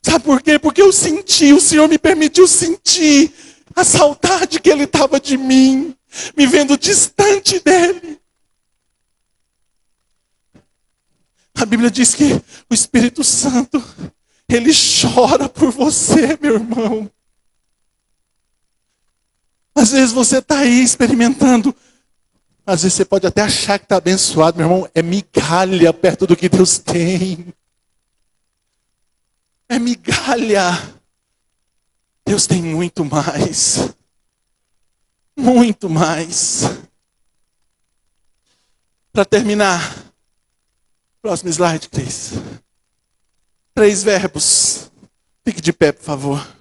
Sabe por quê? Porque eu senti, o Senhor me permitiu sentir a saudade que Ele estava de mim, me vendo distante dEle. A Bíblia diz que o Espírito Santo, Ele chora por você, meu irmão. Às vezes você está aí experimentando. Às vezes você pode até achar que está abençoado, meu irmão. É migalha perto do que Deus tem. É migalha. Deus tem muito mais. Muito mais. Para terminar. Próximo slide, Cris. 3 verbos. Fique de pé, por favor.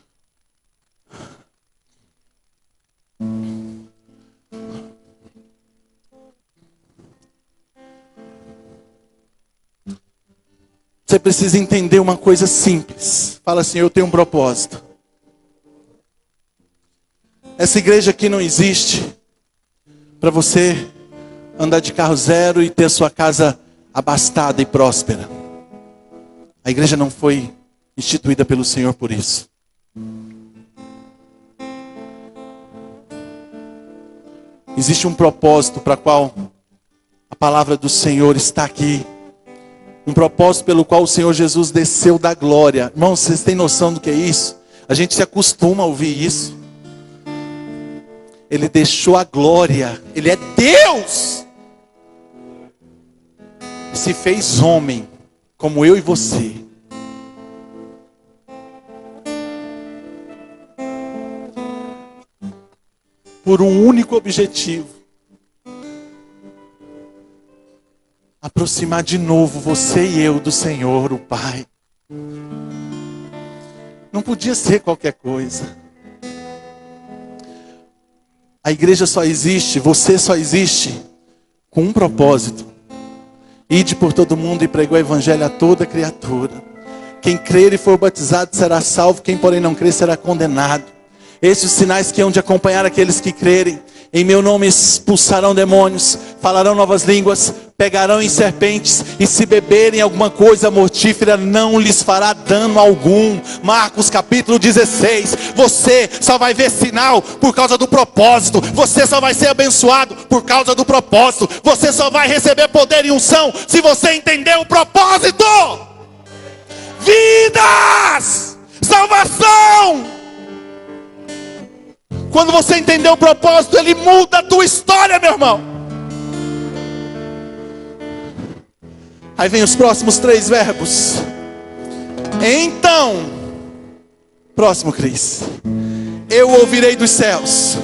Você precisa entender uma coisa simples. Fala assim, eu tenho um propósito. Essa igreja aqui não existe para você andar de carro zero e ter a sua casa abastada e próspera. A igreja não foi instituída pelo Senhor por isso. Existe um propósito para qual a palavra do Senhor está aqui. Um propósito pelo qual o Senhor Jesus desceu da glória. Irmãos, vocês têm noção do que é isso? A gente se acostuma a ouvir isso. Ele deixou a glória. Ele é Deus. Se fez homem, como eu e você. Por um único objetivo. Aproximar de novo você e eu do Senhor, o Pai. Não podia ser qualquer coisa. A igreja só existe, você só existe com um propósito. Ide por todo mundo e pregue o evangelho a toda criatura. Quem crer e for batizado será salvo, quem porém não crer será condenado. Esses sinais que hão de acompanhar aqueles que crerem. Em meu nome expulsarão demônios, falarão novas línguas, pegarão em serpentes, e se beberem alguma coisa mortífera, não lhes fará dano algum. Marcos capítulo 16. Você só vai ver sinal por causa do propósito. Você só vai ser abençoado por causa do propósito. Você só vai receber poder e unção se você entender o propósito. Vidas! Salvação! Quando você entender o propósito, ele muda a tua história, meu irmão. Aí vem os próximos 3 verbos. Então, próximo, Cris. Eu ouvirei dos céus,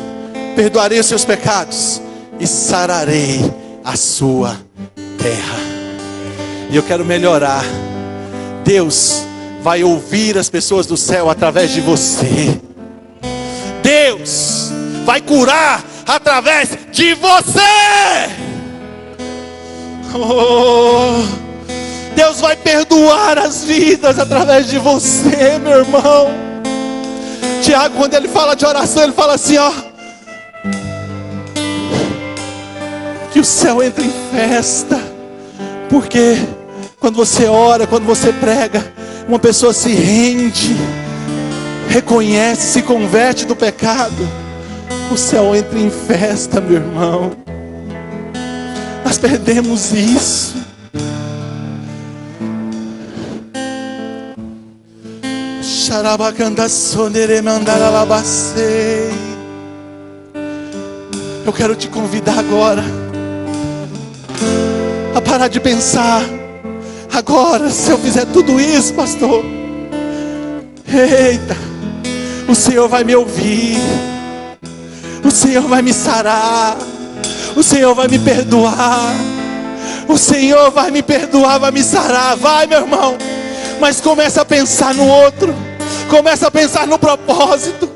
perdoarei os seus pecados e sararei a sua terra. E eu quero melhorar. Deus vai ouvir as pessoas do céu através de você. Deus vai curar através de você. Oh, Deus vai perdoar as vidas através de você, meu irmão. Tiago, quando ele fala de oração, ele fala assim, ó, que o céu entra em festa. Porque quando você ora, quando você prega, uma pessoa se rende, reconhece, se converte do pecado, o céu entra em festa, meu irmão. Nós perdemos isso. Eu quero te convidar agora a parar de pensar: agora, se eu fizer tudo isso, pastor, eita, o Senhor vai me ouvir, o Senhor vai me sarar, o Senhor vai me perdoar, o Senhor vai me perdoar, vai me sarar. Vai, meu irmão, mas começa a pensar no outro, começa a pensar no propósito.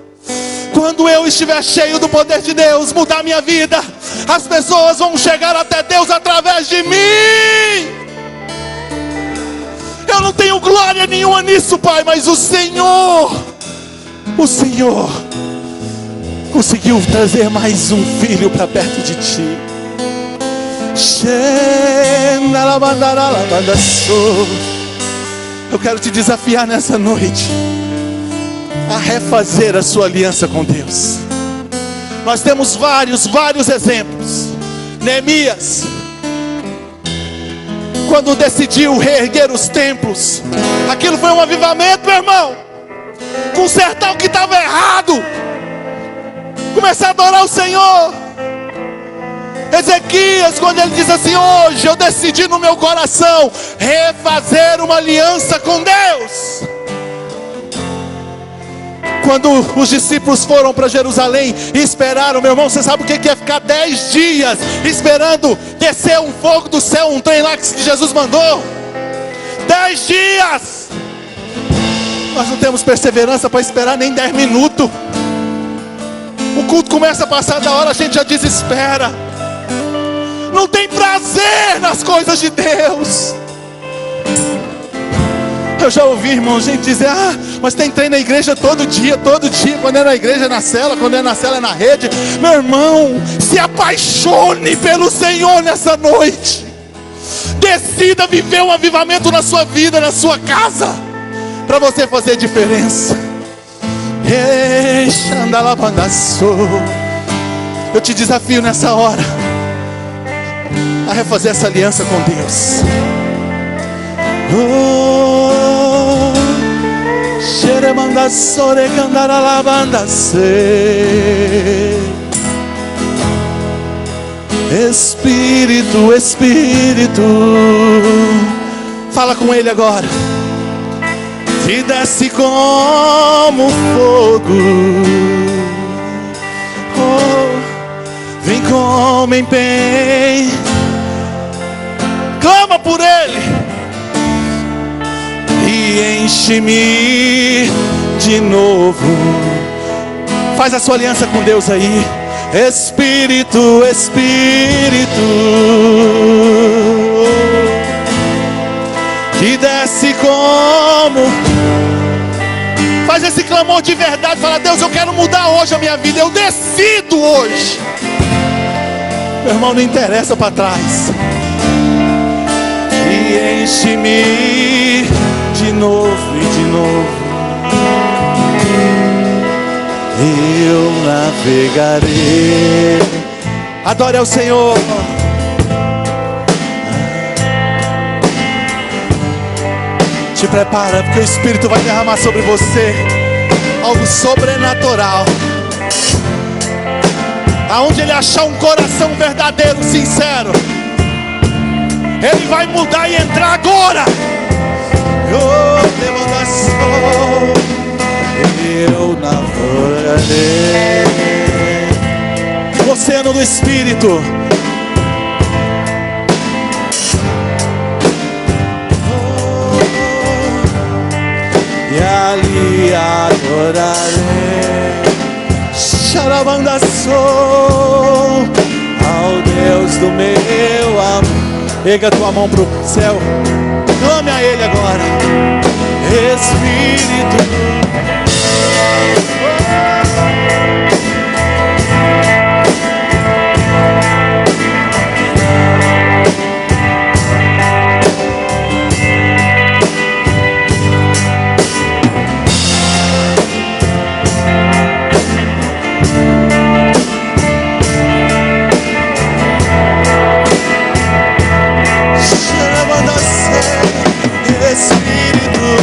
Quando eu estiver cheio do poder de Deus, mudar minha vida, as pessoas vão chegar até Deus através de mim. Eu não tenho glória nenhuma nisso, Pai, mas o Senhor conseguiu trazer mais um filho para perto de Ti. Eu quero te desafiar nessa noite a refazer a sua aliança com Deus. Nós temos vários exemplos. Neemias, quando decidiu reerguer os templos, aquilo foi um avivamento, meu irmão. Consertar o que estava errado, começar a adorar o Senhor. Ezequias, quando ele diz assim: hoje eu decidi no meu coração refazer uma aliança com Deus. Quando os discípulos foram para Jerusalém e esperaram, meu irmão, você sabe o que é ficar 10 dias esperando descer um fogo do céu, um trem lá que Jesus mandou? 10 dias. Nós não temos perseverança para esperar nem 10 minutos. O culto começa a passar da hora, a gente já desespera. Não tem prazer nas coisas de Deus. Eu já ouvi, irmão, gente dizer: mas tem treino na igreja todo dia. Quando é na igreja é na cela, quando é na cela é na rede. Meu irmão, se apaixone pelo Senhor nessa noite. Decida viver um avivamento na sua vida, na sua casa, para você fazer diferença. Eu te desafio nessa hora a refazer essa aliança com Deus. Espírito, fala com Ele agora. Que desce como fogo, vem como empenho, clama por Ele e enche-me de novo. Faz a sua aliança com Deus aí. Espírito, que desce como. Faz esse clamor de verdade. Fala: Deus, eu quero mudar hoje a minha vida. Eu decido hoje. Meu irmão, não interessa para trás. E enche-me de novo e de novo. Eu navegarei. Adore ao Senhor. Te prepara, porque o Espírito vai derramar sobre você algo sobrenatural. Aonde Ele achar um coração verdadeiro, sincero, Ele vai mudar e entrar agora. Eu navegarei no oceano do Espírito. E ali adorarei. Charabanda sou ao Deus do meu amor. Pega a tua mão pro céu, clame a Ele agora. Espírito, Espírito,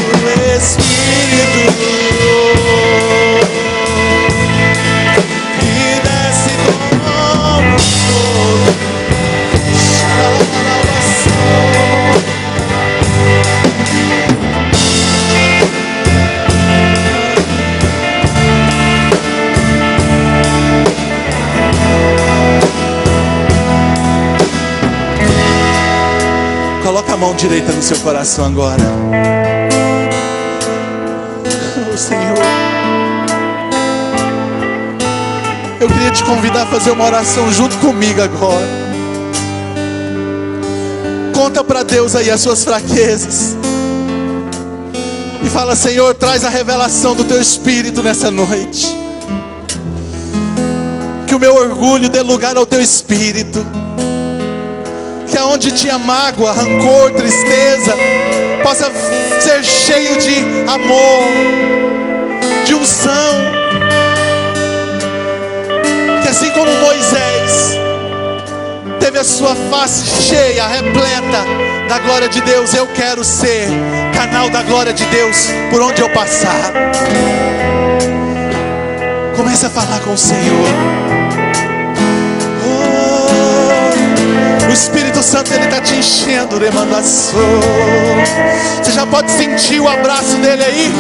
Coloca a mão direita no seu coração agora. Oh, Senhor, eu queria te convidar a fazer uma oração junto comigo agora. Conta para Deus aí as suas fraquezas. E fala: Senhor, traz a revelação do teu Espírito nessa noite. Que o meu orgulho dê lugar ao teu Espírito. Que aonde tinha mágoa, rancor, tristeza, possa ser cheio de amor, de unção. Que assim como Moisés teve a sua face cheia, repleta da glória de Deus, eu quero ser canal da glória de Deus por onde eu passar. Comece a falar com o Senhor. O Espírito Santo, Ele está te enchendo, remandaçou. Você já pode sentir o abraço dele aí.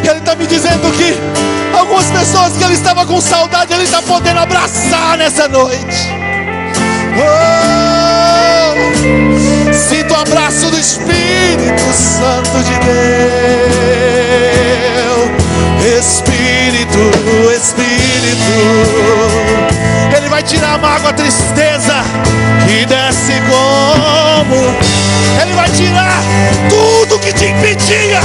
Ele está me dizendo que algumas pessoas que Ele estava com saudade, Ele está podendo abraçar nessa noite. Oh, sinto o abraço do Espírito Santo de Deus. Espírito, Espírito, Ele vai tirar a mágoa, a tristeza que desce como. Ele vai tirar tudo que te impedia.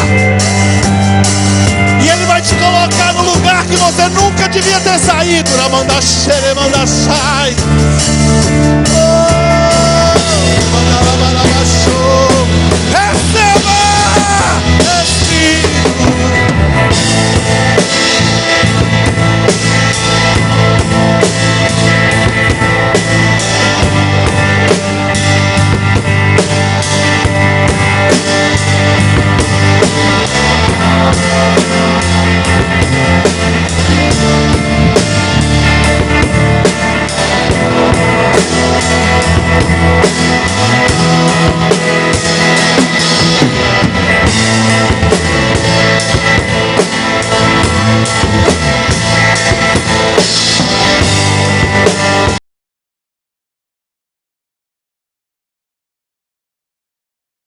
E Ele vai te colocar no lugar que você nunca devia ter saído. Na mão da xere, mão da sai.